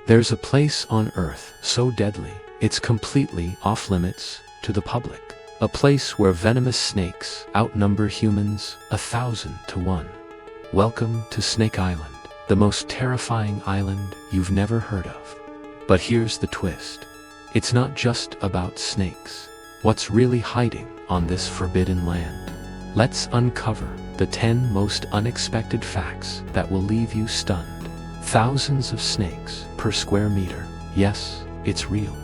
There's a place on Earth so deadly, it's completely off-limits to the public. A place where venomous snakes outnumber humans 1,000 to 1. Welcome to Snake Island, the most terrifying island you've never heard of. But here's the twist. It's not just about snakes. What's really hiding on this forbidden land? Let's uncover the 10 most unexpected facts that will leave you stunned. Thousands of snakes per square meter. Yes, it's real.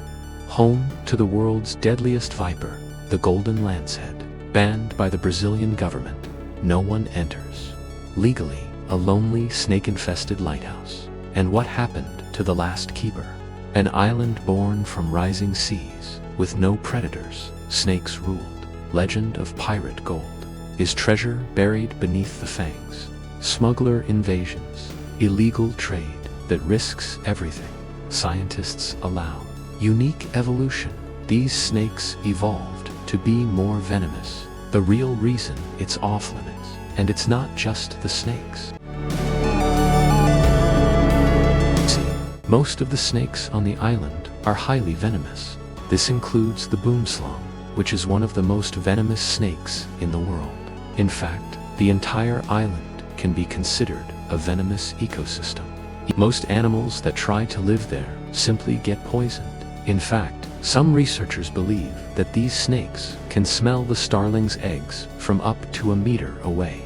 Home to the world's deadliest viper, the golden lancehead. Banned by the Brazilian government, no one enters. Legally, a lonely snake-infested lighthouse. And what happened to the last keeper? An island born from rising seas, with no predators, snakes ruled. Legend of pirate gold. Is treasure buried beneath the fangs? Smuggler invasions. Illegal trade that risks everything scientists allow. Unique evolution. These snakes evolved to be more venomous. The real reason it's off limits. And it's not just the snakes. See, most of the snakes on the island are highly venomous. This includes the boomslang, which is one of the most venomous snakes in the world. In fact, the entire island can be considered a venomous ecosystem. Most animals that try to live there simply get poisoned. In fact, some researchers believe that these snakes can smell the starling's eggs from up to a meter away.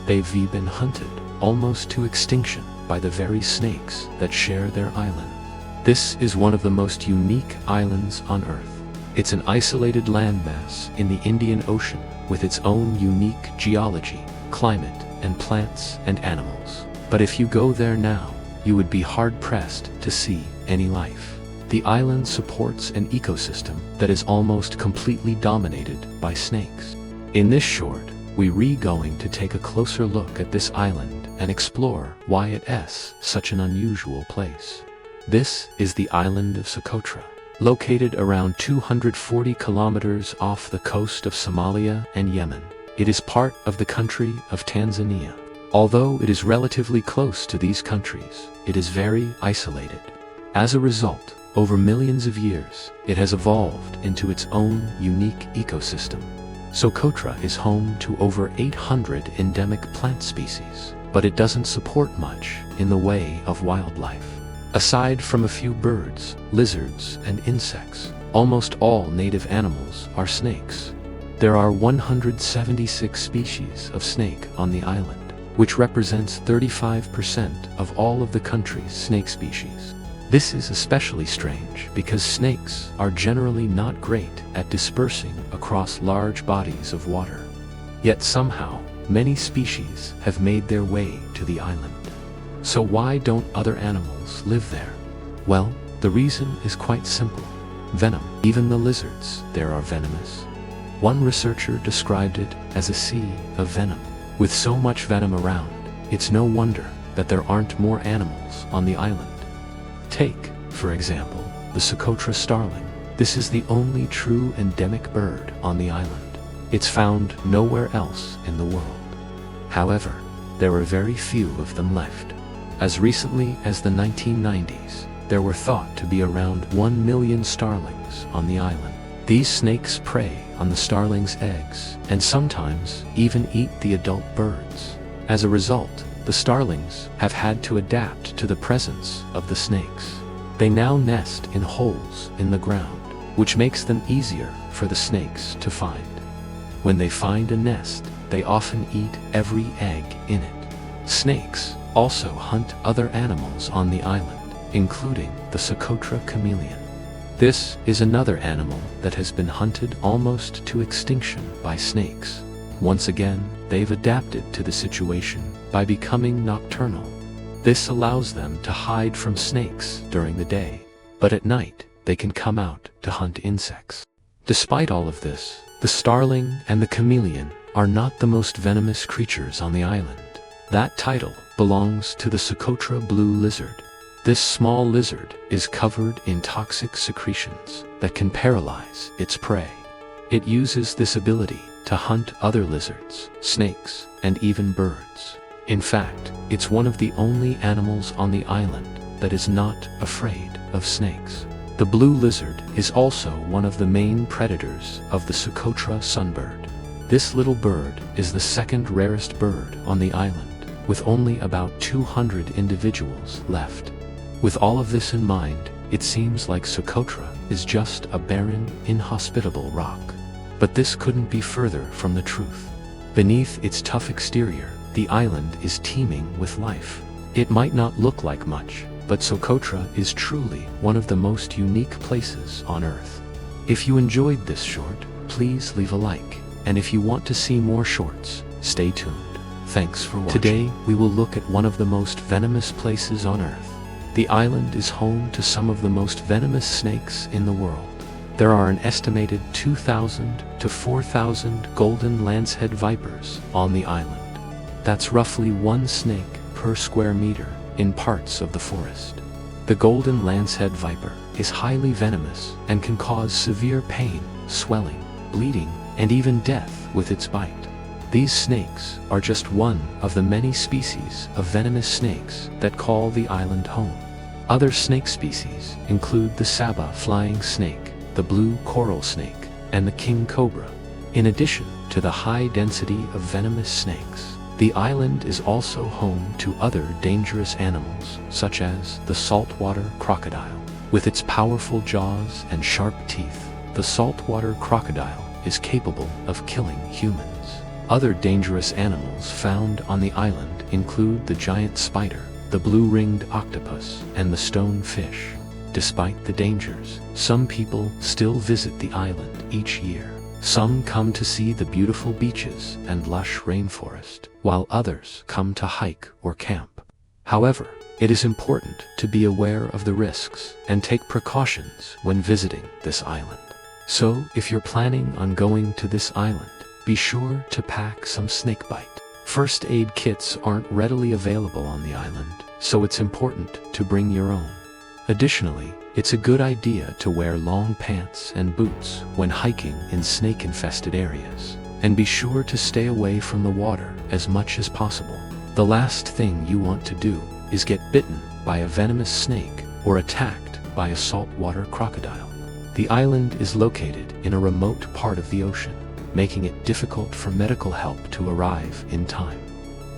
They've been hunted almost to extinction by the very snakes that share their island. This is one of the most unique islands on Earth. It's an isolated landmass in the Indian Ocean with its own unique geology, climate, and plants and animals. But if you go there now, you would be hard-pressed to see any life. The island supports an ecosystem that is almost completely dominated by snakes. In this short, we're going to take a closer look at this island and explore why it's such an unusual place. This is the island of Socotra, located around 240 kilometers off the coast of Somalia and Yemen. It is part of the country of Tanzania. Although it is relatively close to these countries, it is very isolated. As a result, over millions of years, it has evolved into its own unique ecosystem. Socotra is home to over 800 endemic plant species, but it doesn't support much in the way of wildlife. Aside from a few birds, lizards, and insects, almost all native animals are snakes. There are 176 species of snake on the island, which represents 35% of all of the country's snake species. This is especially strange because snakes are generally not great at dispersing across large bodies of water. Yet somehow, many species have made their way to the island. So why don't other animals live there? Well, the reason is quite simple. Venom. Even the lizards there are venomous. One researcher described it as a sea of venom. With so much venom around, it's no wonder that there aren't more animals on the island. Take, for example, the Socotra starling. This is the only true endemic bird on the island. It's found nowhere else in the world. However, there are very few of them left. As recently as the 1990s, there were thought to be around 1 million starlings on the island. These snakes prey on the starling's eggs and sometimes even eat the adult birds. As a result, the starlings have had to adapt to the presence of the snakes. They now nest in holes in the ground, which makes them easier for the snakes to find. When they find a nest, they often eat every egg in it. Snakes also hunt other animals on the island, including the Socotra chameleon. This is another animal that has been hunted almost to extinction by snakes. Once again, they've adapted to the situation by becoming nocturnal. This allows them to hide from snakes during the day, but at night, they can come out to hunt insects. Despite all of this, the starling and the chameleon are not the most venomous creatures on the island. That title belongs to the Socotra blue lizard. This small lizard is covered in toxic secretions that can paralyze its prey. It uses this ability to hunt other lizards, snakes, and even birds. In fact, it's one of the only animals on the island that is not afraid of snakes. The blue lizard is also one of the main predators of the Socotra sunbird. This little bird is the second rarest bird on the island, with only about 200 individuals left. With all of this in mind, it seems like Socotra is just a barren, inhospitable rock. But this couldn't be further from the truth. Beneath its tough exterior, the island is teeming with life. It might not look like much, but Socotra is truly one of the most unique places on Earth. If you enjoyed this short, please leave a like, and if you want to see more shorts, stay tuned. Thanks for watching. Today, we will look at one of the most venomous places on Earth. The island is home to some of the most venomous snakes in the world. There are an estimated 2,000 to 4,000 golden lancehead vipers on the island. That's roughly one snake per square meter in parts of the forest. The golden lancehead viper is highly venomous and can cause severe pain, swelling, bleeding, and even death with its bite. These snakes are just one of the many species of venomous snakes that call the island home. Other snake species include the Saba flying snake, the blue coral snake, and the king cobra. In addition to the high density of venomous snakes, the island is also home to other dangerous animals such as the saltwater crocodile. With its powerful jaws and sharp teeth, the saltwater crocodile is capable of killing humans. Other dangerous animals found on the island include the giant spider, the blue-ringed octopus, and the stone fish. Despite the dangers, some people still visit the island each year. Some come to see the beautiful beaches and lush rainforest, while others come to hike or camp. However, it is important to be aware of the risks and take precautions when visiting this island. So, if you're planning on going to this island, be sure to pack some snakebite. First aid kits aren't readily available on the island, so it's important to bring your own. Additionally, it's a good idea to wear long pants and boots when hiking in snake-infested areas, and be sure to stay away from the water as much as possible. The last thing you want to do is get bitten by a venomous snake or attacked by a saltwater crocodile. The island is located in a remote part of the ocean, making it difficult for medical help to arrive in time.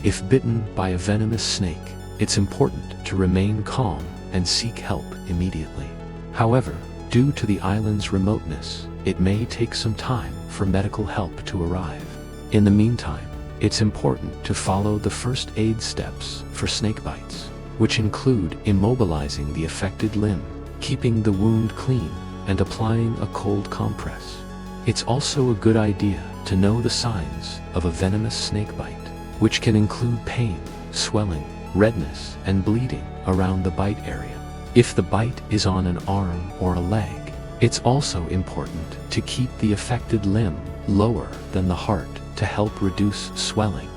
If bitten by a venomous snake, it's important to remain calm and seek help immediately. However, due to the island's remoteness, it may take some time for medical help to arrive. In the meantime, it's important to follow the first aid steps for snake bites, which include immobilizing the affected limb, keeping the wound clean, and applying a cold compress. It's also a good idea to know the signs of a venomous snake bite, which can include pain, swelling, redness, and bleeding around the bite area. If the bite is on an arm or a leg, it's also important to keep the affected limb lower than the heart to help reduce swelling.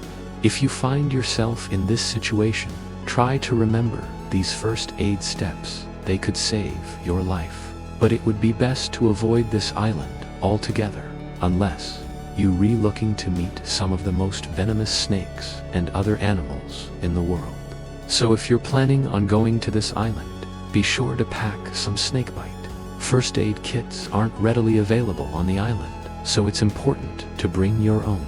If you find yourself in this situation, try to remember these first aid steps. They could save your life. But it would be best to avoid this island altogether, unless you're looking to meet some of the most venomous snakes and other animals in the world. So if you're planning on going to this island, be sure to pack some snakebite. First aid kits aren't readily available on the island, so it's important to bring your own.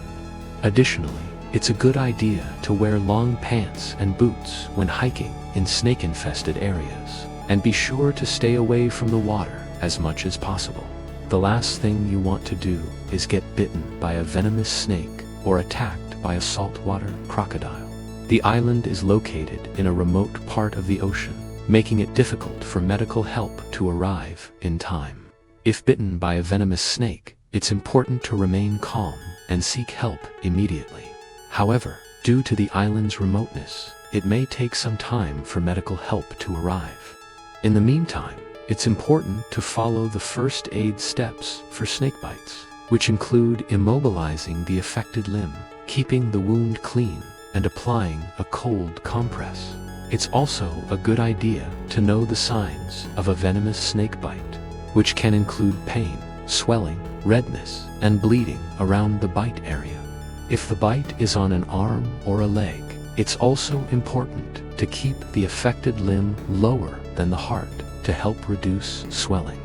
Additionally, it's a good idea to wear long pants and boots when hiking in snake-infested areas, and be sure to stay away from the water as much as possible. The last thing you want to do is get bitten by a venomous snake or attacked by a saltwater crocodile. The island is located in a remote part of the ocean, making it difficult for medical help to arrive in time. If bitten by a venomous snake, it's important to remain calm and seek help immediately. However, due to the island's remoteness, it may take some time for medical help to arrive. In the meantime, it's important to follow the first aid steps for snake bites, which include immobilizing the affected limb, keeping the wound clean, and applying a cold compress. It's also a good idea to know the signs of a venomous snake bite, which can include pain, swelling, redness, and bleeding around the bite area. If the bite is on an arm or a leg, it's also important to to keep the affected limb lower than the heart to help reduce swelling.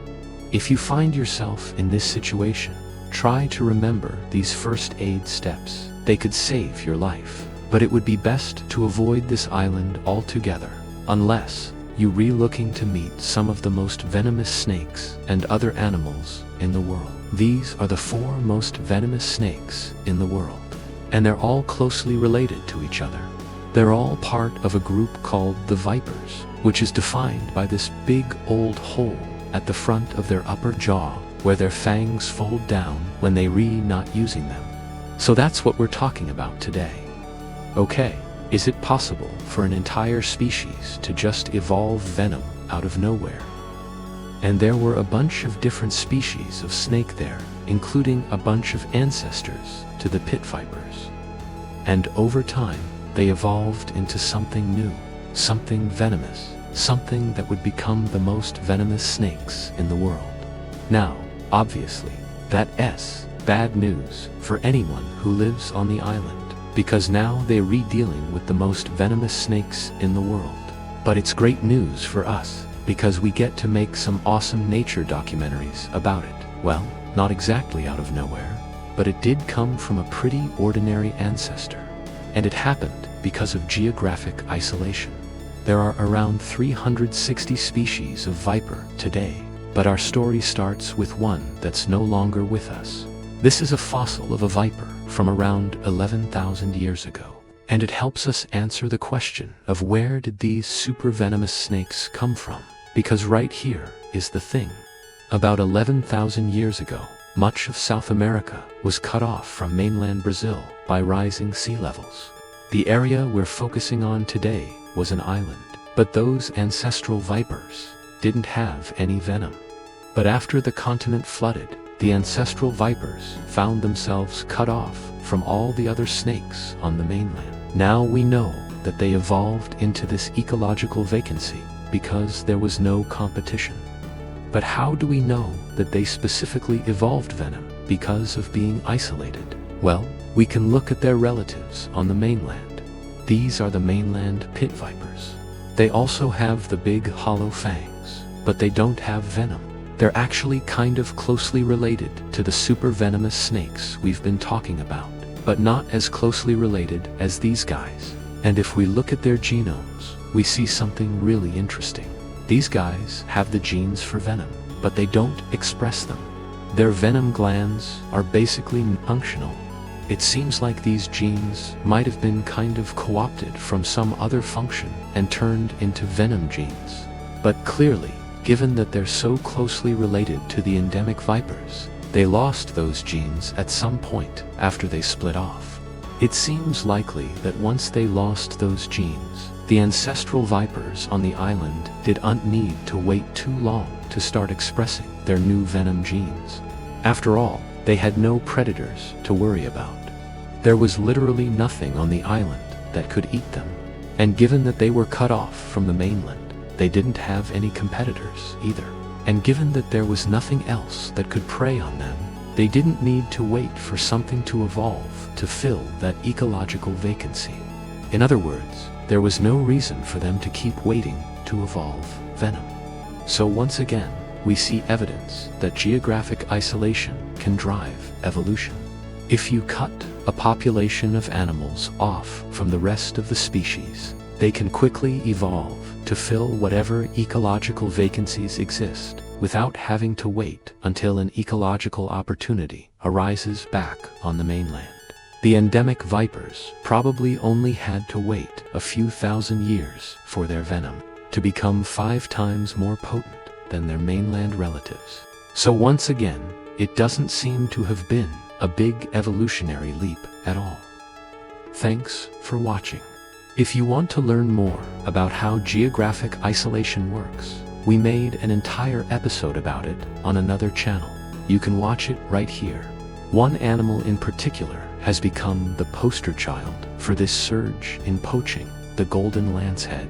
If you find yourself in this situation, try to remember these first aid steps. They could save your life, but it would be best to avoid this island altogether, unless you're looking to meet some of the most venomous snakes and other animals in the world. These are the 4 most venomous snakes in the world, and they're all closely related to each other. They're all part of a group called the vipers, which is defined by this big old hole at the front of their upper jaw where their fangs fold down when they not using them. So that's what we're talking about today. Okay, is it possible for an entire species to just evolve venom out of nowhere? And there were a bunch of different species of snake there, including a bunch of ancestors to the pit vipers. And over time, they evolved into something new, something venomous, something that would become the most venomous snakes in the world. Now, obviously, that's bad news for anyone who lives on the island, because now they're dealing with the most venomous snakes in the world. But it's great news for us, because we get to make some awesome nature documentaries about it. Well, not exactly out of nowhere, but it did come from a pretty ordinary ancestor. And it happened because of geographic isolation. There are around 360 species of viper today, but our story starts with one that's no longer with us. This is a fossil of a viper from around 11,000 years ago, and it helps us answer the question of where did these super venomous snakes come from? Because right here is the thing. About 11,000 years ago, much of South America was cut off from mainland Brazil by rising sea levels. The area we're focusing on today was an island, but those ancestral vipers didn't have any venom. But after the continent flooded, the ancestral vipers found themselves cut off from all the other snakes on the mainland. Now we know that they evolved into this ecological vacancy because there was no competition. But how do we know that they specifically evolved venom because of being isolated? Well, we can look at their relatives on the mainland. These are the mainland pit vipers. They also have the big hollow fangs, but they don't have venom. They're actually kind of closely related to the super venomous snakes we've been talking about, but not as closely related as these guys. And if we look at their genomes, we see something really interesting. These guys have the genes for venom, but they don't express them. Their venom glands are basically functional. It seems like these genes might have been kind of co-opted from some other function and turned into venom genes. But clearly, given that they're so closely related to the endemic vipers, they lost those genes at some point after they split off. It seems likely that once they lost those genes, the ancestral vipers on the island didn't need to wait too long to start expressing their new venom genes. After all, they had no predators to worry about. There was literally nothing on the island that could eat them. And given that they were cut off from the mainland, they didn't have any competitors either. And given that there was nothing else that could prey on them, they didn't need to wait for something to evolve to fill that ecological vacancy. In other words, there was no reason for them to keep waiting to evolve venom. So once again, we see evidence that geographic isolation can drive evolution. If you cut a population of animals off from the rest of the species, they can quickly evolve to fill whatever ecological vacancies exist without having to wait until an ecological opportunity arises back on the mainland. The endemic vipers probably only had to wait a few thousand years for their venom to become 5 times more potent than their mainland relatives. So once again, it doesn't seem to have been a big evolutionary leap at all. Thanks for watching. If you want to learn more about how geographic isolation works, we made an entire episode about it on another channel. You can watch it right here. One animal in particular has become the poster child for this surge in poaching, the golden lancehead.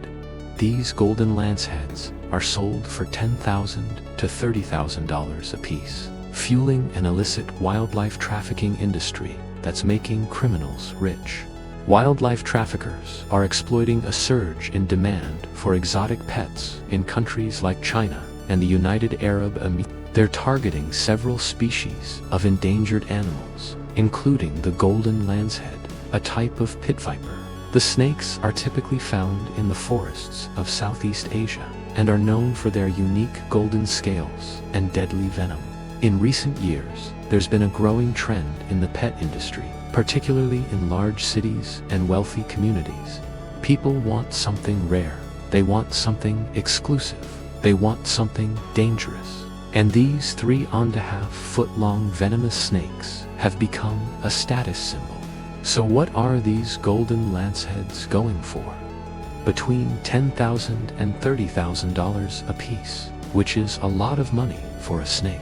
These golden lanceheads are sold for $10,000 to $30,000 a piece, fueling an illicit wildlife trafficking industry that's making criminals rich. Wildlife traffickers are exploiting a surge in demand for exotic pets in countries like China and the United Arab Emirates. They're targeting several species of endangered animals, including the golden lancehead, a type of pit viper. The snakes are typically found in the forests of Southeast Asia and are known for their unique golden scales and deadly venom. In recent years, there's been a growing trend in the pet industry, particularly in large cities and wealthy communities. People want something rare. They want something exclusive. They want something dangerous. And these 3.5-foot-long venomous snakes have become a status symbol. So what are these golden lanceheads going for? Between $10,000 and $30,000 a piece, which is a lot of money for a snake.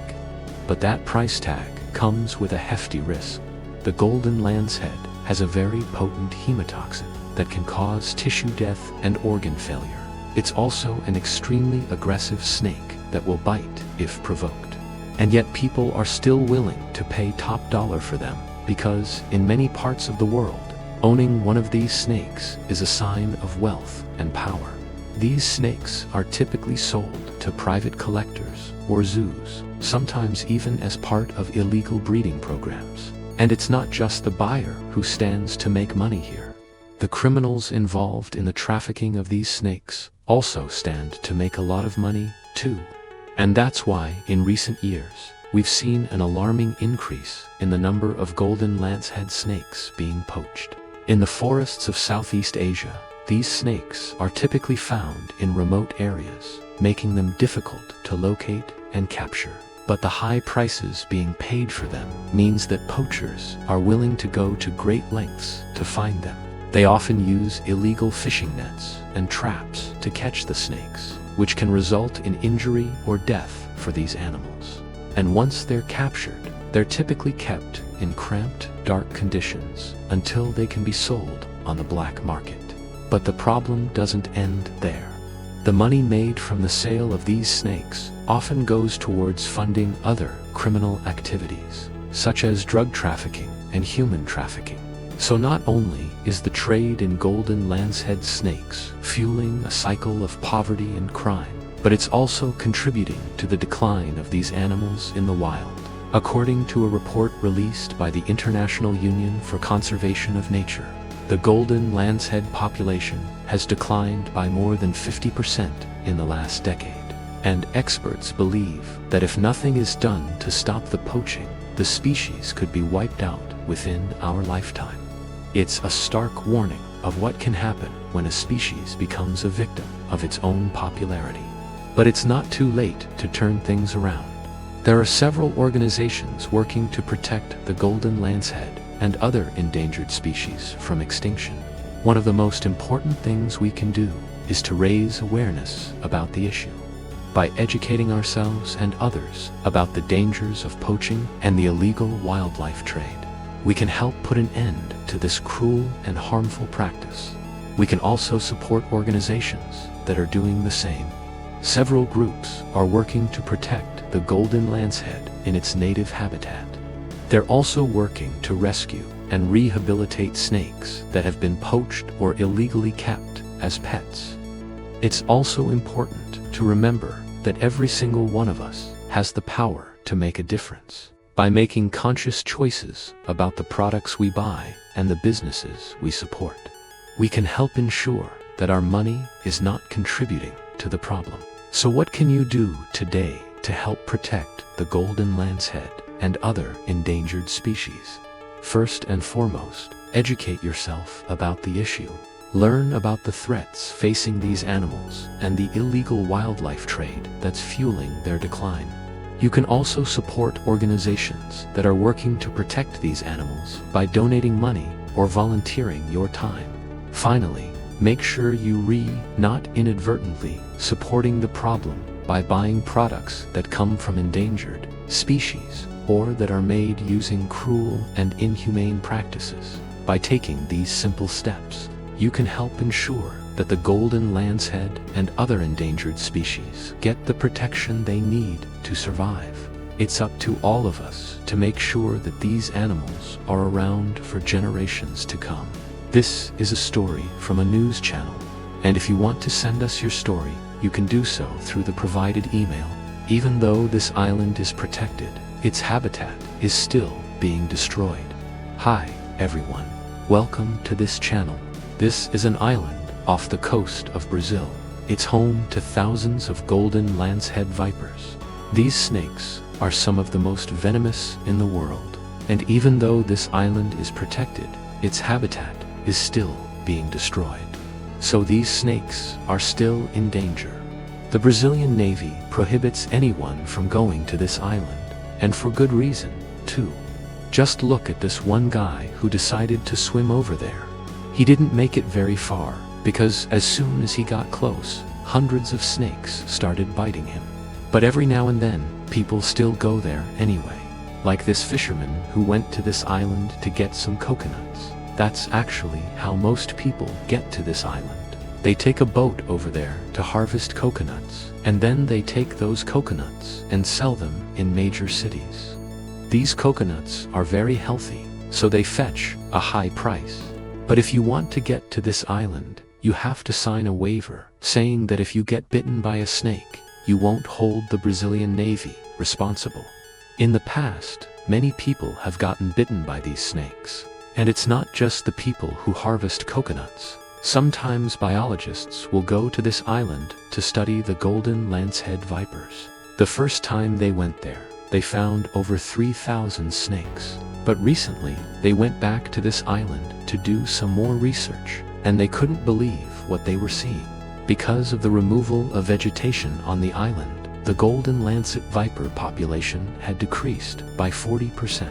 But that price tag comes with a hefty risk. The golden lancehead has a very potent hemotoxin that can cause tissue death and organ failure. It's also an extremely aggressive snake that will bite if provoked. And yet people are still willing to pay top dollar for them because in many parts of the world, owning one of these snakes is a sign of wealth and power. These snakes are typically sold to private collectors or zoos, sometimes even as part of illegal breeding programs. And it's not just the buyer who stands to make money here. The criminals involved in the trafficking of these snakes also stand to make a lot of money too. And that's why, in recent years, we've seen an alarming increase in the number of golden lancehead snakes being poached. In the forests of Southeast Asia, these snakes are typically found in remote areas, making them difficult to locate and capture. But the high prices being paid for them means that poachers are willing to go to great lengths to find them. They often use illegal fishing nets and traps to catch the snakes, which can result in injury or death for these animals. And once they're captured, they're typically kept in cramped, dark conditions until they can be sold on the black market. But the problem doesn't end there. The money made from the sale of these snakes often goes towards funding other criminal activities, such as drug trafficking and human trafficking. So not only is the trade in golden lancehead snakes fueling a cycle of poverty and crime, but it's also contributing to the decline of these animals in the wild. According to a report released by the International Union for Conservation of Nature, the golden lancehead population has declined by more than 50% in the last decade. And experts believe that if nothing is done to stop the poaching, the species could be wiped out within our lifetime. It's a stark warning of what can happen when a species becomes a victim of its own popularity. But it's not too late to turn things around. There are several organizations working to protect the golden lancehead and other endangered species from extinction. One of the most important things we can do is to raise awareness about the issue. By educating ourselves and others about the dangers of poaching and the illegal wildlife trade, we can help put an end to this cruel and harmful practice. We can also support organizations that are doing the same. Several groups are working to protect the golden lancehead in its native habitat. They're also working to rescue and rehabilitate snakes that have been poached or illegally kept as pets. It's also important to remember that every single one of us has the power to make a difference. By making conscious choices about the products we buy and the businesses we support, we can help ensure that our money is not contributing to the problem. So what can you do today to help protect the golden lancehead and other endangered species? First and foremost, educate yourself about the issue. Learn about the threats facing these animals and the illegal wildlife trade that's fueling their decline. You can also support organizations that are working to protect these animals by donating money or volunteering your time. Finally, make sure you not inadvertently supporting the problem by buying products that come from endangered species or that are made using cruel and inhumane practices. By taking these simple steps, you can help ensure that the golden lancehead and other endangered species get the protection they need to survive. It's up to all of us to make sure that these animals are around for generations to come. This is a story from a news channel, and if you want to send us your story, you can do so through the provided email. Even though this island is protected, its habitat is still being destroyed. Hi, everyone. Welcome to this channel. This is an island off the coast of Brazil. It's home to thousands of golden lancehead vipers. These snakes are some of the most venomous in the world, and even though this island is protected, its habitat is still being destroyed. So these snakes are still in danger. The Brazilian Navy prohibits anyone from going to this island, and for good reason, too. Just look at this one guy who decided to swim over there. He didn't make it very far, because as soon as he got close, hundreds of snakes started biting him. But every now and then, people still go there anyway. Like this fisherman who went to this island to get some coconuts. That's actually how most people get to this island. They take a boat over there to harvest coconuts, and then they take those coconuts and sell them in major cities. These coconuts are very healthy, so they fetch a high price. But if you want to get to this island, you have to sign a waiver saying that if you get bitten by a snake, you won't hold the Brazilian Navy responsible. In the past, many people have gotten bitten by these snakes. And it's not just the people who harvest coconuts. Sometimes biologists will go to this island to study the golden lancehead vipers. The first time they went there, they found over 3,000 snakes. But recently, they went back to this island to do some more research, and they couldn't believe what they were seeing. Because of the removal of vegetation on the island, the golden lancet viper population had decreased by 40%.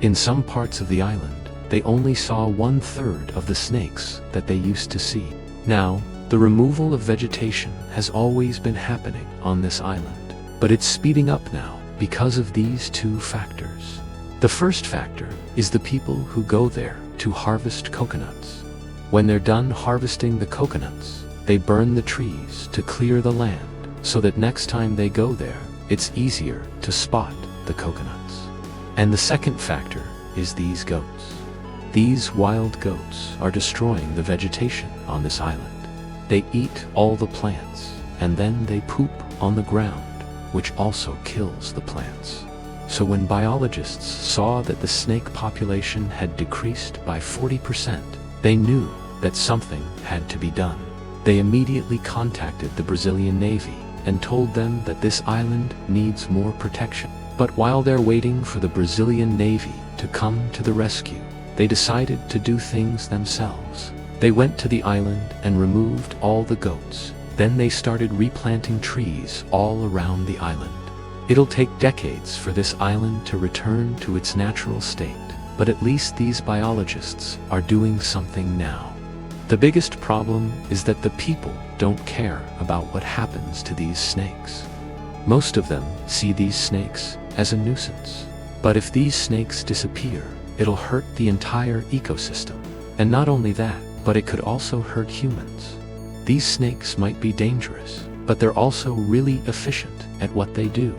In some parts of the island, they only saw 1/3 of the snakes that they used to see. Now, the removal of vegetation has always been happening on this island, but it's speeding up now because of these two factors. The first factor is the people who go there to harvest coconuts. When they're done harvesting the coconuts, they burn the trees to clear the land so that next time they go there, it's easier to spot the coconuts. And the second factor is these goats. These wild goats are destroying the vegetation on this island. They eat all the plants, and then they poop on the ground, which also kills the plants. So when biologists saw that the snake population had decreased by 40%, they knew that something had to be done. They immediately contacted the Brazilian Navy and told them that this island needs more protection. But while they're waiting for the Brazilian Navy to come to the rescue, they decided to do things themselves. They went to the island and removed all the goats. Then they started replanting trees all around the island. It'll take decades for this island to return to its natural state, but at least these biologists are doing something now. The biggest problem is that the people don't care about what happens to these snakes. Most of them see these snakes as a nuisance. But if these snakes disappear, it'll hurt the entire ecosystem. And not only that, but it could also hurt humans. These snakes might be dangerous, but they're also really efficient at what they do.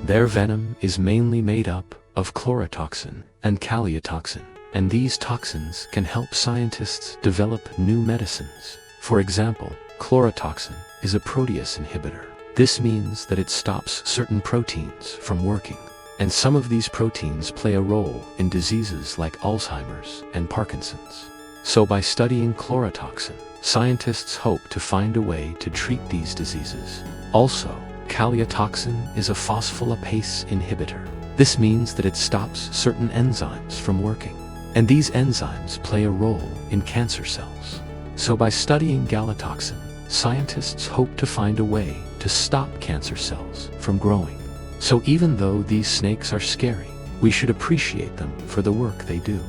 Their venom is mainly made up of chlorotoxin and caliotoxin, and these toxins can help scientists develop new medicines. For example, chlorotoxin is a protease inhibitor. This means that it stops certain proteins from working. And some of these proteins play a role in diseases like Alzheimer's and Parkinson's. So by studying chlorotoxin, scientists hope to find a way to treat these diseases. Also, caliotoxin is a phospholipase inhibitor. This means that it stops certain enzymes from working. And these enzymes play a role in cancer cells. So by studying galatoxin, scientists hope to find a way to stop cancer cells from growing. So even though these snakes are scary, we should appreciate them for the work they do.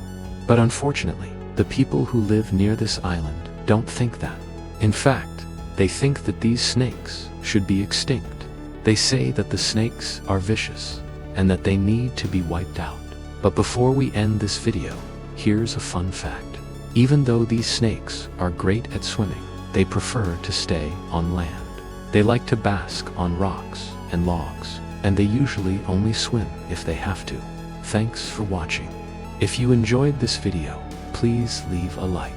But unfortunately, the people who live near this island don't think that. In fact, they think that these snakes should be extinct. They say that the snakes are vicious, and that they need to be wiped out. But before we end this video, here's a fun fact. Even though these snakes are great at swimming, they prefer to stay on land. They like to bask on rocks and logs, and they usually only swim if they have to. Thanks for watching. If you enjoyed this video, please leave a like.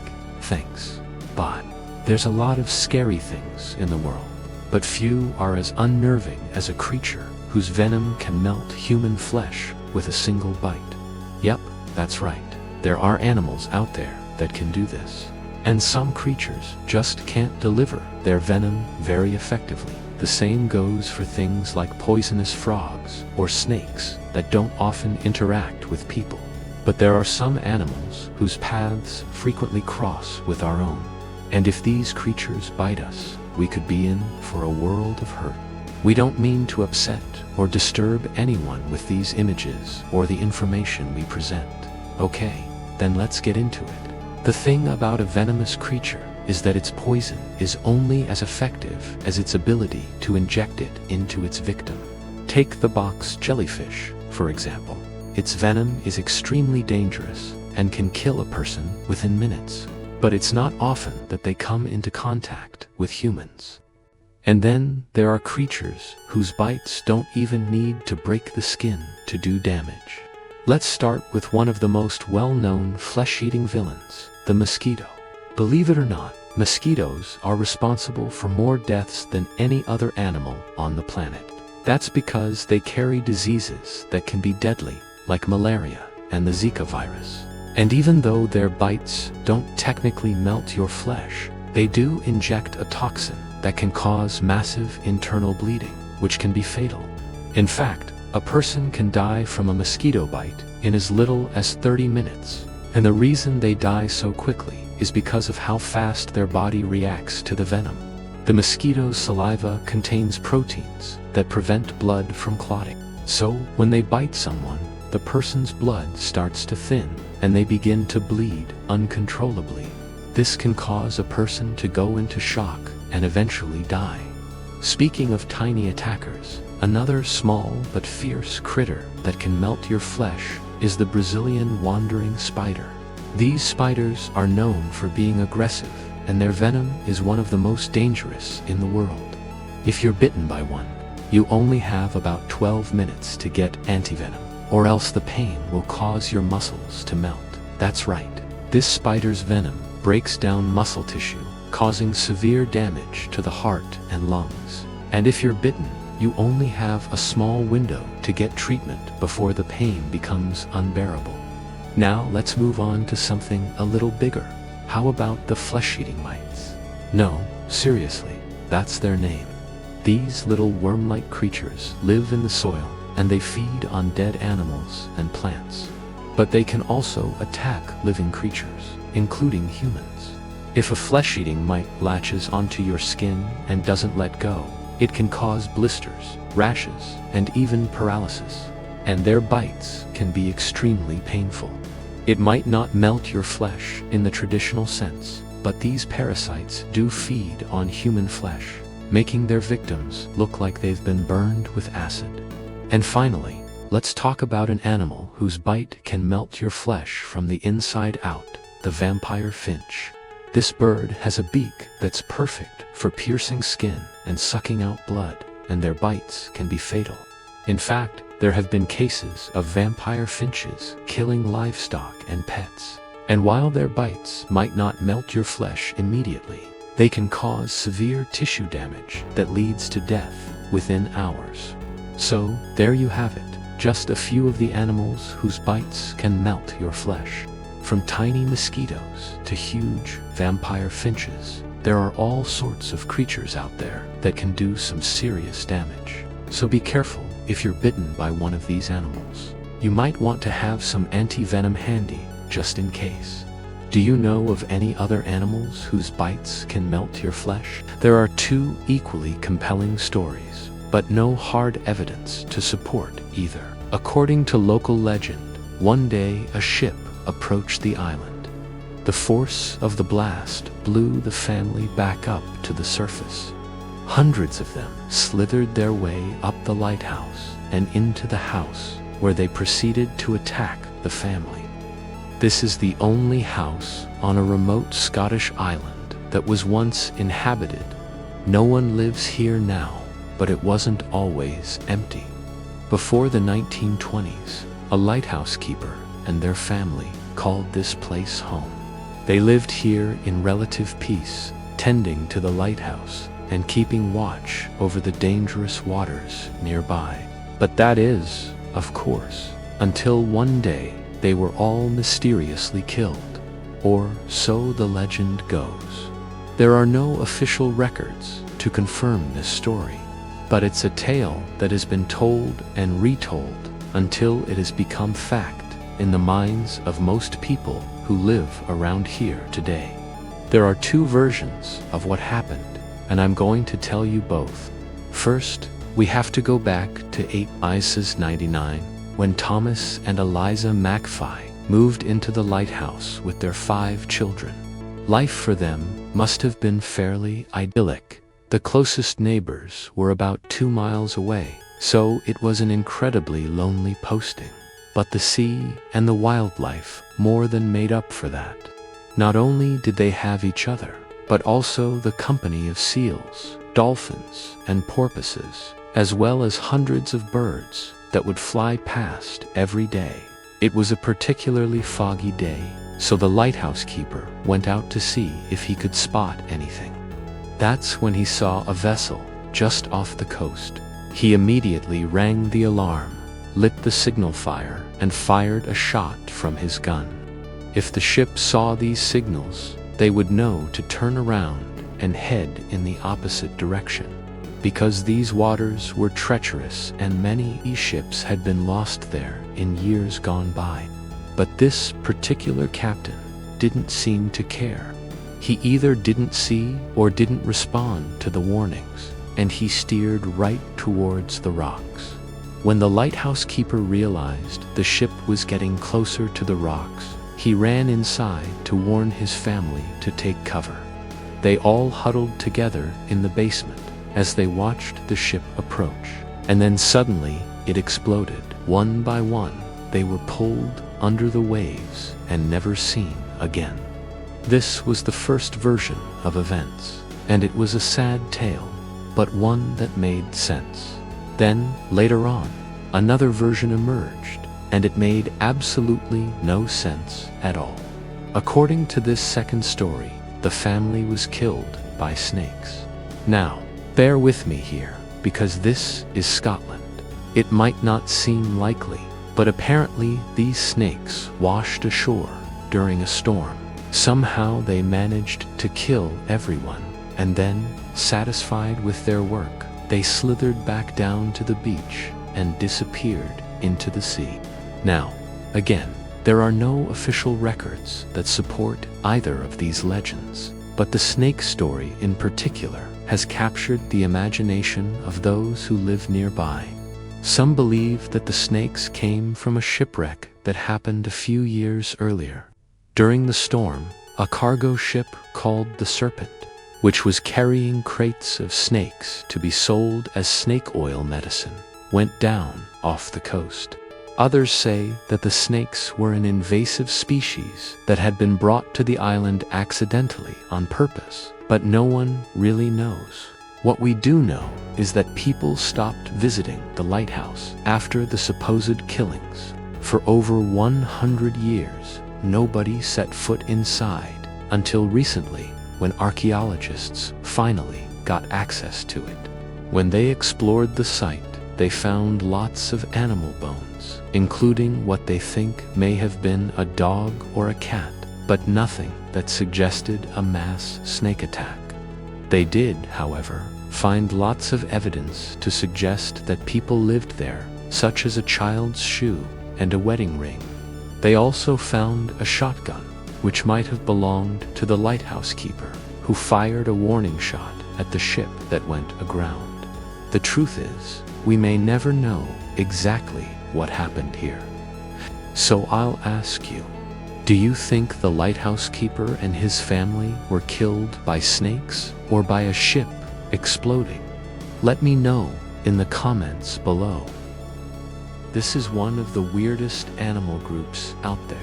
thanks. But there's a lot of scary things in the world, but few are as unnerving as a creature whose venom can melt human flesh with a single bite. Yep, that's right. There are animals out there that can do this. And some creatures just can't deliver their venom very effectively. The same goes for things like poisonous frogs or snakes that don't often interact with people. But there are some animals whose paths frequently cross with our own. And if these creatures bite us, we could be in for a world of hurt. We don't mean to upset or disturb anyone with these images or the information we present. Okay, then let's get into it. The thing about a venomous creature is that its poison is only as effective as its ability to inject it into its victim. Take the box jellyfish, for example. Its venom is extremely dangerous and can kill a person within minutes. But it's not often that they come into contact with humans. And then there are creatures whose bites don't even need to break the skin to do damage. Let's start with one of the most well-known flesh-eating villains, the mosquito. Believe it or not, mosquitoes are responsible for more deaths than any other animal on the planet. That's because they carry diseases that can be deadly, like malaria and the Zika virus. And even though their bites don't technically melt your flesh, they do inject a toxin that can cause massive internal bleeding, which can be fatal. In fact, a person can die from a mosquito bite in as little as 30 minutes. And the reason they die so quickly is because of how fast their body reacts to the venom. The mosquito's saliva contains proteins that prevent blood from clotting. So when they bite someone, the person's blood starts to thin and they begin to bleed uncontrollably. This can cause a person to go into shock and eventually die. Speaking of tiny attackers, another small but fierce critter that can melt your flesh is the Brazilian wandering spider. These spiders are known for being aggressive, and their venom is one of the most dangerous in the world. If you're bitten by one, you only have about 12 minutes to get antivenom, or else the pain will cause your muscles to melt. That's right, this spider's venom breaks down muscle tissue, causing severe damage to the heart and lungs. And if you're bitten, you only have a small window to get treatment before the pain becomes unbearable. Now let's move on to something a little bigger. How about the flesh-eating mites? No, seriously, that's their name. These little worm-like creatures live in the soil and they feed on dead animals and plants. But they can also attack living creatures, including humans. If a flesh-eating mite latches onto your skin and doesn't let go, it can cause blisters, rashes, and even paralysis. And their bites can be extremely painful. It might not melt your flesh in the traditional sense, but these parasites do feed on human flesh, making their victims look like they've been burned with acid. And finally, let's talk about an animal whose bite can melt your flesh from the inside out, the vampire finch. This bird has a beak that's perfect for piercing skin and sucking out blood, and their bites can be fatal. In fact, there have been cases of vampire finches killing livestock and pets. And while their bites might not melt your flesh immediately, they can cause severe tissue damage that leads to death within hours. So, there you have it, just a few of the animals whose bites can melt your flesh. From tiny mosquitoes to huge vampire finches, there are all sorts of creatures out there that can do some serious damage. So be careful if you're bitten by one of these animals. You might want to have some anti-venom handy, just in case. Do you know of any other animals whose bites can melt your flesh? There are two equally compelling stories, but no hard evidence to support either. According to local legend, one day a ship approached the island. The force of the blast blew the family back up to the surface. Hundreds of them slithered their way up the lighthouse and into the house, where they proceeded to attack the family. This is the only house on a remote Scottish island that was once inhabited. No one lives here now, but it wasn't always empty. Before the 1920s, a lighthouse keeper and their family called this place home. They lived here in relative peace, tending to the lighthouse and keeping watch over the dangerous waters nearby. But that is, of course, until one day they were all mysteriously killed, or so the legend goes. There are no official records to confirm this story, but it's a tale that has been told and retold until it has become fact in the minds of most people who live around here today. There are two versions of what happened, and I'm going to tell you both. First, we have to go back to 899, when Thomas and Eliza McFly moved into the lighthouse with their 5 children. Life for them must have been fairly idyllic. The closest neighbors were about 2 miles away, so it was an incredibly lonely posting. But the sea and the wildlife more than made up for that. Not only did they have each other, but also the company of seals, dolphins, and porpoises, as well as hundreds of birds that would fly past every day. It was a particularly foggy day, so the lighthouse keeper went out to see if he could spot anything. That's when he saw a vessel just off the coast. He immediately rang the alarm, lit the signal fire, and fired a shot from his gun. If the ship saw these signals, they would know to turn around and head in the opposite direction. Because these waters were treacherous and many ships had been lost there in years gone by. But this particular captain didn't seem to care. He either didn't see or didn't respond to the warnings, and he steered right towards the rocks. When the lighthouse keeper realized the ship was getting closer to the rocks, he ran inside to warn his family to take cover. They all huddled together in the basement as they watched the ship approach, and then suddenly it exploded. One by one, they were pulled under the waves and never seen again. This was the first version of events, and it was a sad tale, but one that made sense. Then, later on, another version emerged, and it made absolutely no sense at all. According to this second story, the family was killed by snakes. Now, bear with me here, because this is Scotland. It might not seem likely, but apparently these snakes washed ashore during a storm. Somehow they managed to kill everyone, and then, satisfied with their work, they slithered back down to the beach and disappeared into the sea. Now, again, there are no official records that support either of these legends, but the snake story in particular has captured the imagination of those who live nearby. Some believe that the snakes came from a shipwreck that happened a few years earlier. During the storm, a cargo ship called the Serpent, which was carrying crates of snakes to be sold as snake oil medicine, went down off the coast. Others say that the snakes were an invasive species that had been brought to the island accidentally on purpose, but no one really knows. What we do know is that people stopped visiting the lighthouse after the supposed killings. For over 100 years, nobody set foot inside until recently, when archaeologists finally got access to it. When they explored the site, they found lots of animal bones, including what they think may have been a dog or a cat, but nothing that suggested a mass snake attack. They did, however, find lots of evidence to suggest that people lived there, such as a child's shoe and a wedding ring. They also found a shotgun, which might have belonged to the lighthouse keeper, who fired a warning shot at the ship that went aground. The truth is, we may never know exactly what happened here. So I'll ask you, do you think the lighthouse keeper and his family were killed by snakes or by a ship exploding? Let me know in the comments below. This is one of the weirdest animal groups out there.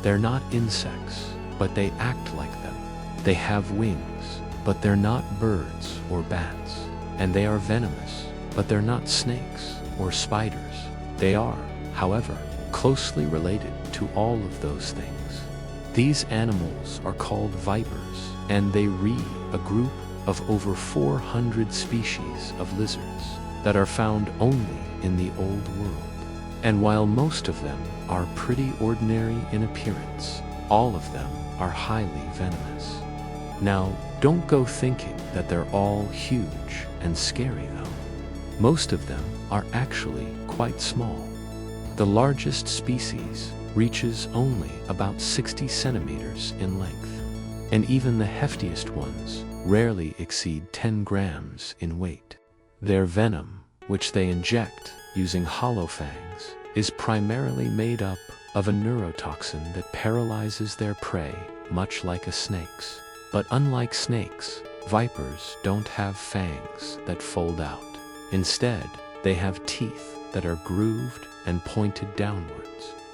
They're not insects, but they act like them. They have wings, but they're not birds or bats. And they are venomous, but they're not snakes or spiders. They are, however, closely related to all of those things. These animals are called vipers, and they a group of over 400 species of lizards that are found only in the Old World. And while most of them are pretty ordinary in appearance, all of them are highly venomous. Now, don't go thinking that they're all huge and scary though. Most of them are actually quite small. The largest species reaches only about 60 centimeters in length, and even the heftiest ones rarely exceed 10 grams in weight. Their venom, which they inject using hollow fangs, is primarily made up of a neurotoxin that paralyzes their prey, much like a snake's. But unlike snakes, vipers don't have fangs that fold out. Instead, they have teeth that are grooved and pointed downwards,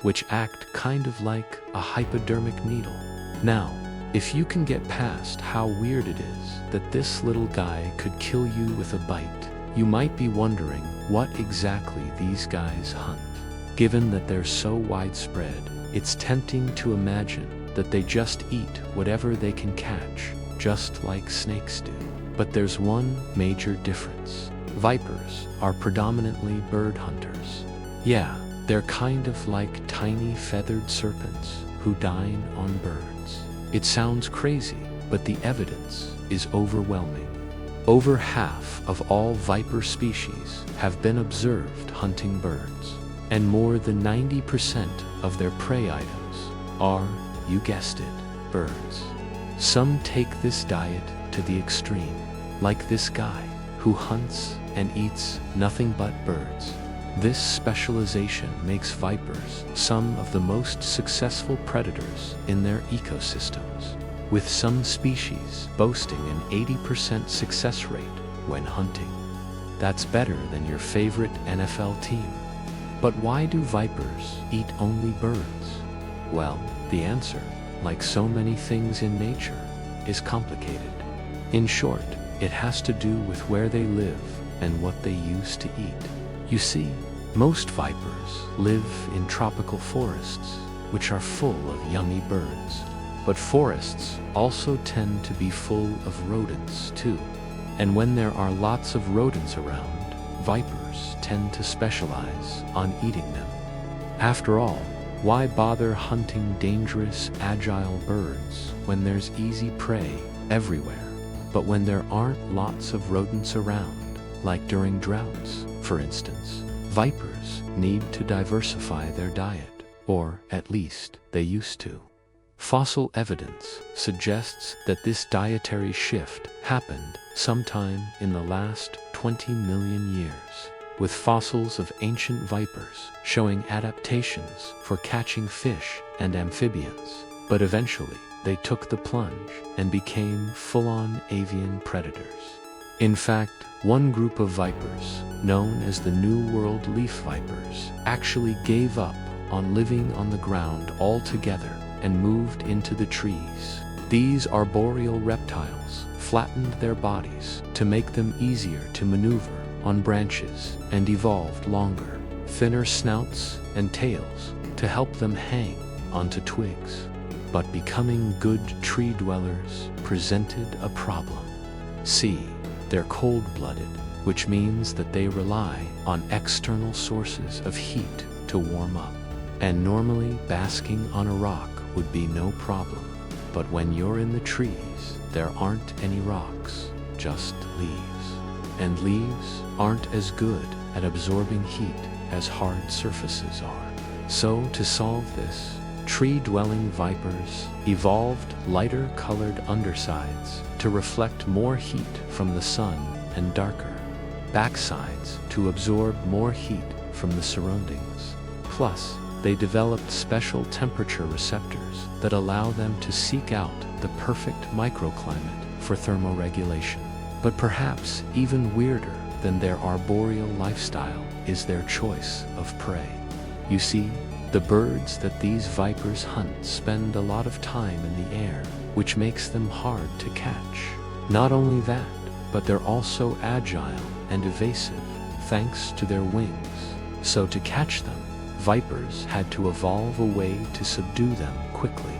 which act kind of like a hypodermic needle. Now, if you can get past how weird it is that this little guy could kill you with a bite, you might be wondering what exactly these guys hunt. Given that they're so widespread, it's tempting to imagine that they just eat whatever they can catch, just like snakes do. But there's one major difference. Vipers are predominantly bird hunters. Yeah, they're kind of like tiny feathered serpents who dine on birds. It sounds crazy, but the evidence is overwhelming. Over half of all viper species have been observed hunting birds, and more than 90% of their prey items are, you guessed it, birds. Some take this diet to the extreme, like this guy who hunts and eats nothing but birds. This specialization makes vipers some of the most successful predators in their ecosystems, with some species boasting an 80% success rate when hunting. That's better than your favorite NFL team. But why do vipers eat only birds? Well, the answer, like so many things in nature, is complicated. In short, it has to do with where they live and what they use to eat. You see, most vipers live in tropical forests, which are full of yummy birds. But forests also tend to be full of rodents too. And when there are lots of rodents around, vipers tend to specialize on eating them. After all, why bother hunting dangerous, agile birds when there's easy prey everywhere? But when there aren't lots of rodents around, like during droughts, for instance, vipers need to diversify their diet, or at least they used to. Fossil evidence suggests that this dietary shift happened sometime in the last 20 million years, with fossils of ancient vipers showing adaptations for catching fish and amphibians. But eventually, they took the plunge and became full-on avian predators. In fact, one group of vipers, known as the New World leaf vipers, actually gave up on living on the ground altogether and moved into the trees. These arboreal reptiles flattened their bodies to make them easier to maneuver on branches and evolved longer, thinner snouts and tails to help them hang onto twigs. But becoming good tree dwellers presented a problem. See, they're cold-blooded, which means that they rely on external sources of heat to warm up. And normally basking on a rock would be no problem. But when you're in the trees, there aren't any rocks, just leaves. And leaves aren't as good at absorbing heat as hard surfaces are. So to solve this, tree-dwelling vipers evolved lighter-colored undersides to reflect more heat from the sun and darker backsides to absorb more heat from the surroundings. Plus, they developed special temperature receptors that allow them to seek out the perfect microclimate for thermoregulation. But perhaps even weirder than their arboreal lifestyle is their choice of prey. You see, the birds that these vipers hunt spend a lot of time in the air, which makes them hard to catch. Not only that, but they're also agile and evasive, thanks to their wings. So to catch them, vipers had to evolve a way to subdue them quickly.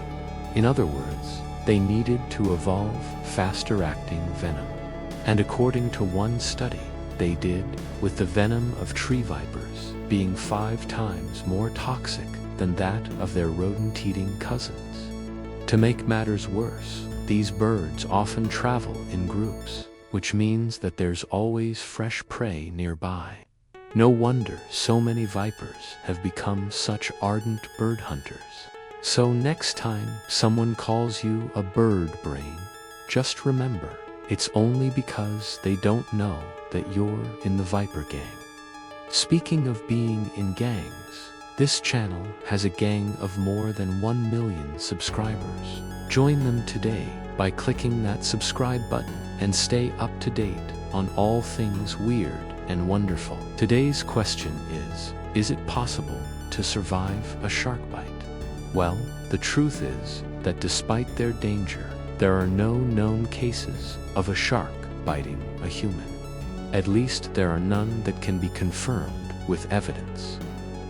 In other words, they needed to evolve faster-acting venom. And according to one study, they did, with the venom of tree vipers being 5 times more toxic than that of their rodent-eating cousins. To make matters worse, these birds often travel in groups, which means that there's always fresh prey nearby. No wonder so many vipers have become such ardent bird hunters. So next time someone calls you a bird brain, just remember, it's only because they don't know that you're in the viper gang. Speaking of being in gangs, this channel has a gang of more than 1 million subscribers. Join them today by clicking that subscribe button and stay up to date on all things weird and wonderful. Today's question is it possible to survive a shark bite? Well, the truth is that despite their danger, there are no known cases of a shark biting a human. At least there are none that can be confirmed with evidence.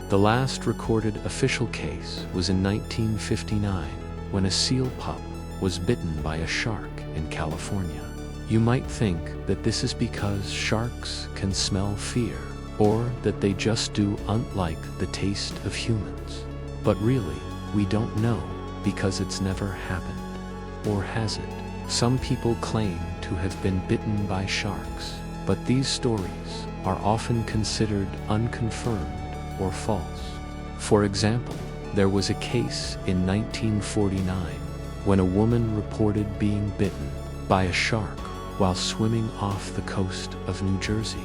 The last recorded official case was in 1959, when a seal pup was bitten by a shark in California. You might think that this is because sharks can smell fear, or that they just do unlike the taste of humans. But really, we don't know, because it's never happened. Or has it? Some people claim to have been bitten by sharks, but these stories are often considered unconfirmed or false. For example, there was a case in 1949 when a woman reported being bitten by a shark while swimming off the coast of New Jersey.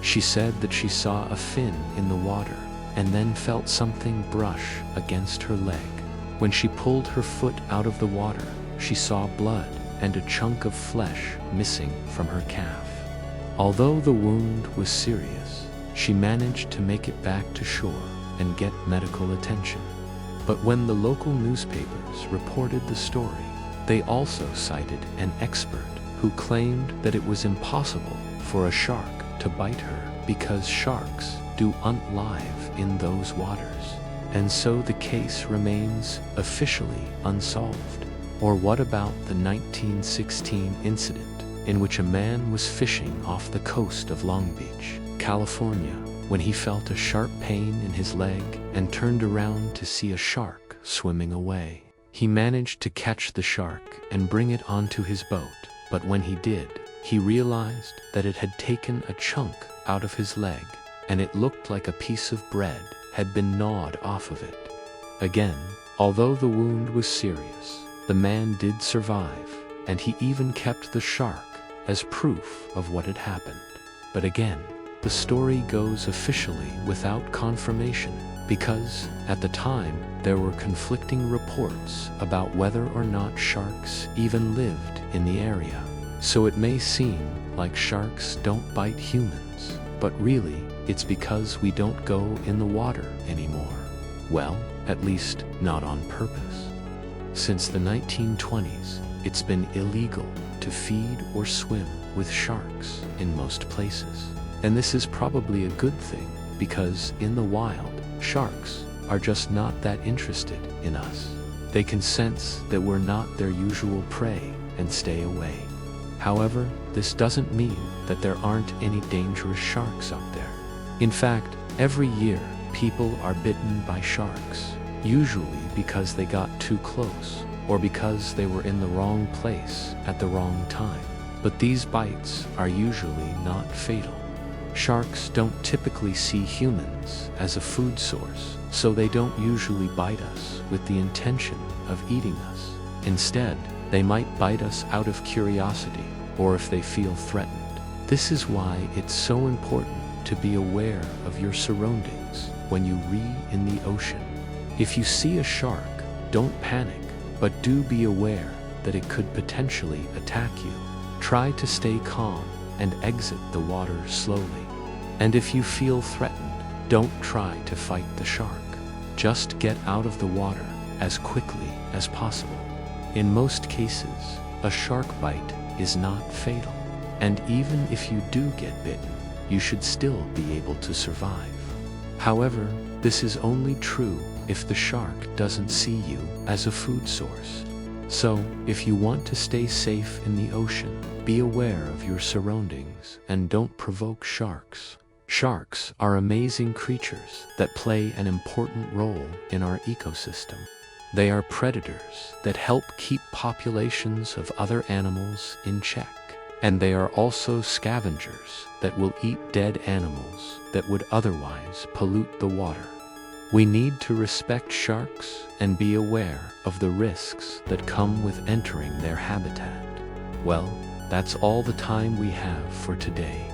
She said that she saw a fin in the water and then felt something brush against her leg. When she pulled her foot out of the water, she saw blood and a chunk of flesh missing from her calf. Although the wound was serious, she managed to make it back to shore and get medical attention. But when the local newspapers reported the story, they also cited an expert who claimed that it was impossible for a shark to bite her because sharks do hunt live in those waters. And so the case remains officially unsolved. Or what about the 1916 incident in which a man was fishing off the coast of Long Beach, California, when he felt a sharp pain in his leg and turned around to see a shark swimming away? He managed to catch the shark and bring it onto his boat, but when he did, he realized that it had taken a chunk out of his leg, and it looked like a piece of bread had been gnawed off of it. Again, although the wound was serious, the man did survive, and he even kept the shark as proof of what had happened. But again, the story goes officially without confirmation, because at the time there were conflicting reports about whether or not sharks even lived in the area. So it may seem like sharks don't bite humans, but really it's because we don't go in the water anymore. Well, at least not on purpose. Since the 1920s, it's been illegal to feed or swim with sharks in most places. And this is probably a good thing, because in the wild, sharks are just not that interested in us. They can sense that we're not their usual prey and stay away. However, this doesn't mean that there aren't any dangerous sharks out there. In fact, every year, people are bitten by sharks, usually because they got too close, or because they were in the wrong place at the wrong time. But these bites are usually not fatal. Sharks don't typically see humans as a food source, so they don't usually bite us with the intention of eating us. Instead, they might bite us out of curiosity, or if they feel threatened. This is why it's so important to be aware of your surroundings when you in the ocean. If you see a shark, don't panic, but do be aware that it could potentially attack you. Try to stay calm and exit the water slowly. And if you feel threatened, don't try to fight the shark. Just get out of the water as quickly as possible. In most cases, a shark bite is not fatal. And even if you do get bitten, you should still be able to survive. However, this is only true if the shark doesn't see you as a food source. So, if you want to stay safe in the ocean, be aware of your surroundings and don't provoke sharks. Sharks are amazing creatures that play an important role in our ecosystem. They are predators that help keep populations of other animals in check. And they are also scavengers that will eat dead animals that would otherwise pollute the water. We need to respect sharks and be aware of the risks that come with entering their habitat. Well, that's all the time we have for today.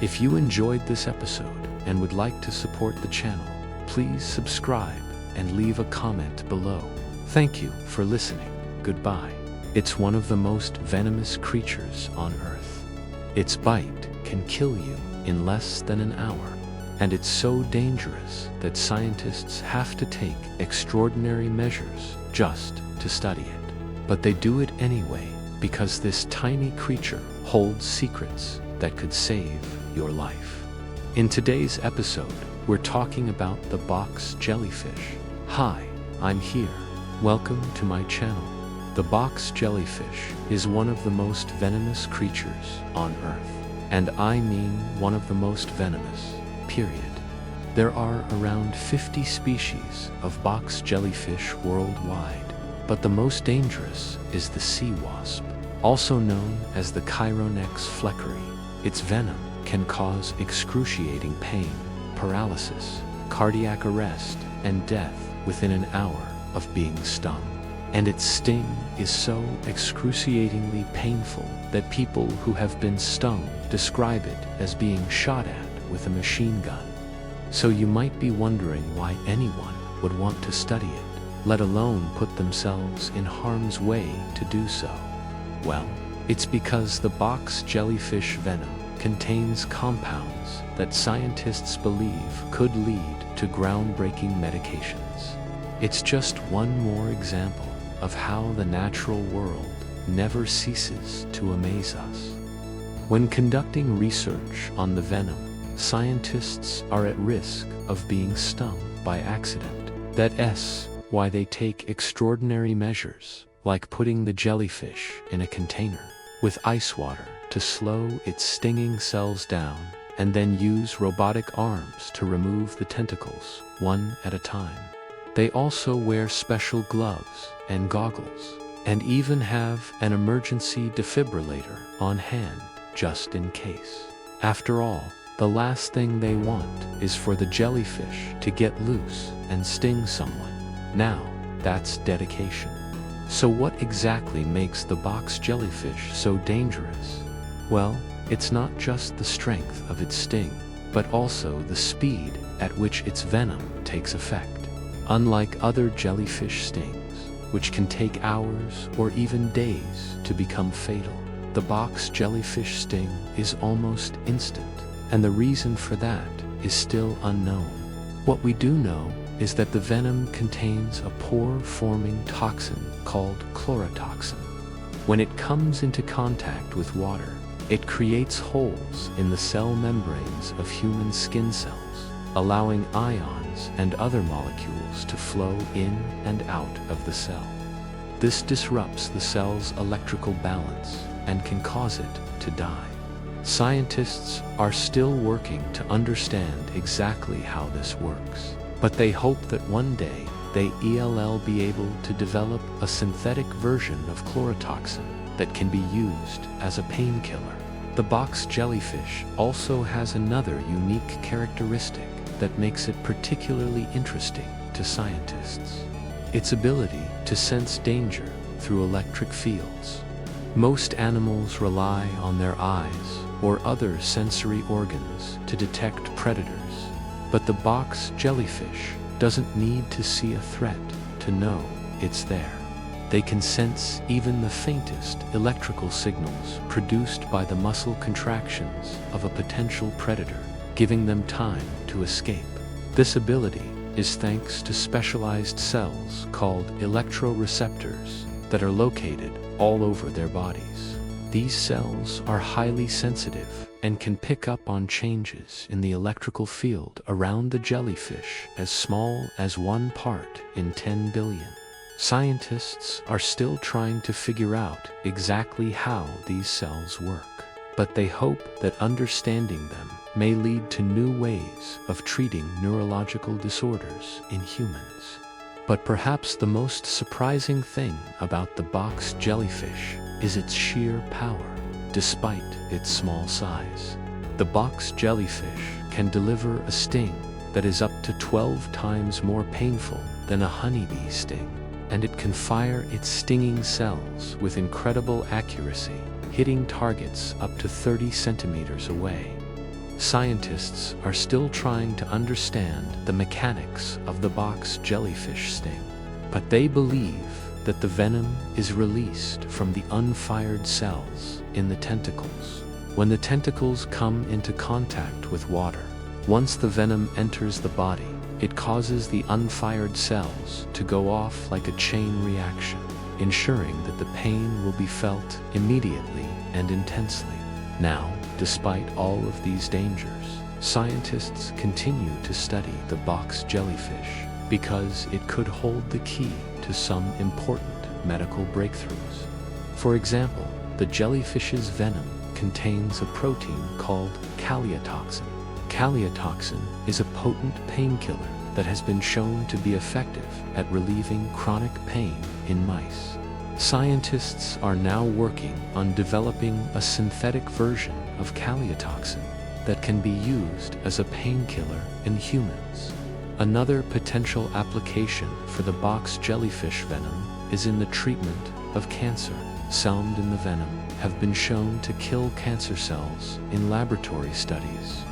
If you enjoyed this episode and would like to support the channel, please subscribe and leave a comment below. Thank you for listening. Goodbye. It's one of the most venomous creatures on Earth. Its bite can kill you in less than an hour, and it's so dangerous that scientists have to take extraordinary measures just to study it. But they do it anyway because this tiny creature holds secrets that could save your life. In today's episode, we're talking about the box jellyfish. Hi, I'm here. Welcome to my channel. The box jellyfish is one of the most venomous creatures on Earth. And I mean one of the most venomous, period. There are around 50 species of box jellyfish worldwide, but the most dangerous is the sea wasp, also known as the Chironex fleckeri. Its venom can cause excruciating pain, paralysis, cardiac arrest, and death within an hour of being stung. And its sting is so excruciatingly painful that people who have been stung describe it as being shot at with a machine gun. So you might be wondering why anyone would want to study it, let alone put themselves in harm's way to do so. Well, it's because the box jellyfish venom contains compounds that scientists believe could lead to groundbreaking medications. It's just one more example of how the natural world never ceases to amaze us. When conducting research on the venom, scientists are at risk of being stung by accident. That's why they take extraordinary measures, like putting the jellyfish in a container with ice water to slow its stinging cells down, and then use robotic arms to remove the tentacles one at a time. They also wear special gloves and goggles, and even have an emergency defibrillator on hand just in case. After all, the last thing they want is for the jellyfish to get loose and sting someone. Now, that's dedication. So what exactly makes the box jellyfish so dangerous? Well, it's not just the strength of its sting, but also the speed at which its venom takes effect. Unlike other jellyfish stings, which can take hours or even days to become fatal, the box jellyfish sting is almost instant, and the reason for that is still unknown. What we do know is that the venom contains a pore-forming toxin called chlorotoxin. When it comes into contact with water, it creates holes in the cell membranes of human skin cells, allowing ions and other molecules to flow in and out of the cell. This disrupts the cell's electrical balance and can cause it to die. Scientists are still working to understand exactly how this works, but they hope that one day they'll be able to develop a synthetic version of chlorotoxin that can be used as a painkiller. The box jellyfish also has another unique characteristic that makes it particularly interesting to scientists: its ability to sense danger through electric fields. Most animals rely on their eyes or other sensory organs to detect predators, but the box jellyfish doesn't need to see a threat to know it's there. They can sense even the faintest electrical signals produced by the muscle contractions of a potential predator, giving them time to escape. This ability is thanks to specialized cells called electroreceptors that are located all over their bodies. These cells are highly sensitive and can pick up on changes in the electrical field around the jellyfish as small as 1 part in 10 billion. Scientists are still trying to figure out exactly how these cells work, but they hope that understanding them may lead to new ways of treating neurological disorders in humans. But perhaps the most surprising thing about the box jellyfish is its sheer power, despite its small size. The box jellyfish can deliver a sting that is up to 12 times more painful than a honeybee sting, and it can fire its stinging cells with incredible accuracy, hitting targets up to 30 centimeters away. Scientists are still trying to understand the mechanics of the box jellyfish sting, but they believe that the venom is released from the unfired cells in the tentacles. When the tentacles come into contact with water, once the venom enters the body, it causes the unfired cells to go off like a chain reaction, ensuring that the pain will be felt immediately and intensely. Now, despite all of these dangers, scientists continue to study the box jellyfish because it could hold the key to some important medical breakthroughs. For example, the jellyfish's venom contains a protein called caliotoxin. Caliotoxin is a potent painkiller that has been shown to be effective at relieving chronic pain in mice. Scientists are now working on developing a synthetic version of caliotoxin that can be used as a painkiller in humans. Another potential application for the box jellyfish venom is in the treatment of cancer. Cells in the venom have been shown to kill cancer cells in laboratory studies.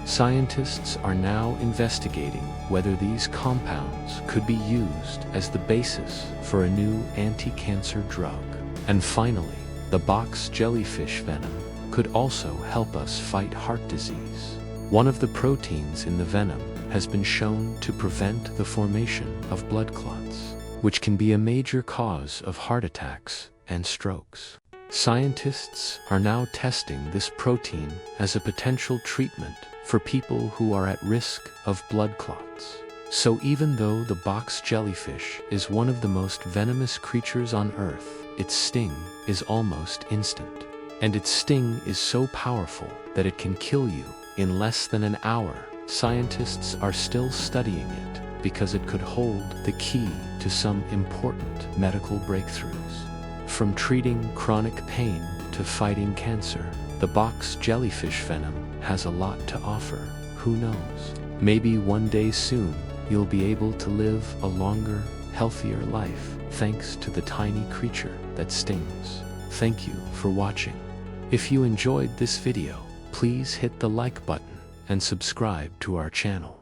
Scientists are now investigating whether these compounds could be used as the basis for a new anti-cancer drug. And finally, the box jellyfish venom could also help us fight heart disease. One of the proteins in the venom has been shown to prevent the formation of blood clots, which can be a major cause of heart attacks and strokes. Scientists are now testing this protein as a potential treatment for people who are at risk of blood clots. So even though the box jellyfish is one of the most venomous creatures on Earth, its sting is almost instant. And its sting is so powerful that it can kill you in less than an hour. Scientists are still studying it because it could hold the key to some important medical breakthroughs. From treating chronic pain to fighting cancer, the box jellyfish venom has a lot to offer. Who knows? Maybe one day soon, you'll be able to live a longer, healthier life thanks to the tiny creature that stings. Thank you for watching. If you enjoyed this video, please hit the like button and subscribe to our channel.